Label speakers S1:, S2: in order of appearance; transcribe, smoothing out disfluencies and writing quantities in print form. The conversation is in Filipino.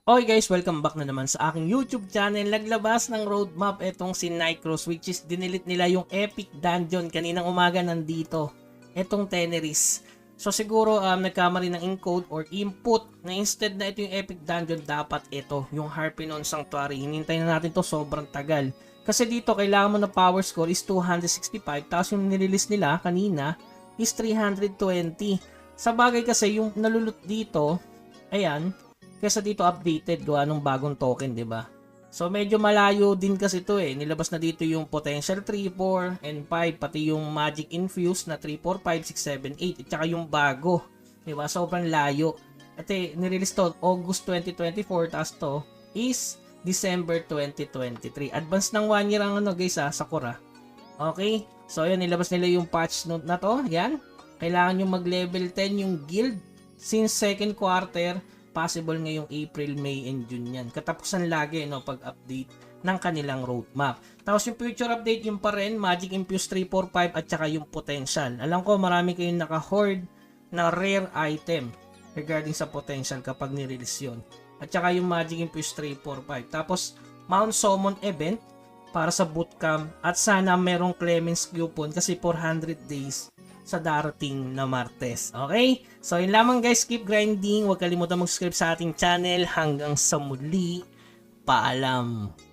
S1: Okay guys, welcome back na naman sa aking YouTube channel. Naglabas ng roadmap itong si Nycross, which is dinilit nila yung Epic Dungeon. Kaninang umaga nandito itong Teneris. So siguro nagkamali ng encode or input na instead na ito yung Epic Dungeon, dapat ito yung Harpinon Sanctuary. Hinintay na natin to sobrang tagal. Kasi dito kailangan mo na power score is 265, tapos yung nirelease nila kanina is 320. Sa bagay kasi yung nalulut dito, ayan, kesa dito updated gawa nung bagong token, 'di ba? So medyo malayo din kasi ito eh. Nilabas na dito yung potential 3, 4, and 5, pati yung magic infuse na 3, 4, 5, 6, 7, 8, at saka yung bago, 'di ba? Sobrang layo. At nirelease to August 2024, tapos to is December 2023. Advance ng 1 year ang guys Sakura. Okay? So ayan, nilabas nila yung patch note na to. Yan. Kailangan yung mag-level 10 yung guild since second quarter. Possible ngayong April, May, and June yan. Katapusan lagi pag-update ng kanilang roadmap. Tapos yung future update yung pa rin, Magic Infuse 3, 4, 5 at saka yung potential. Alam ko marami kayong naka-hoard na rare item regarding sa potential kapag nirelease yun. At saka yung Magic Infuse 3, 4, 5. Tapos Mount Summon event para sa bootcamp at sana merong Clemens coupon kasi 400 days sa darating na Martes. Okay? So yun lamang guys, keep grinding. Huwag kalimutan mag-subscribe sa ating channel. Hanggang sa muli, paalam.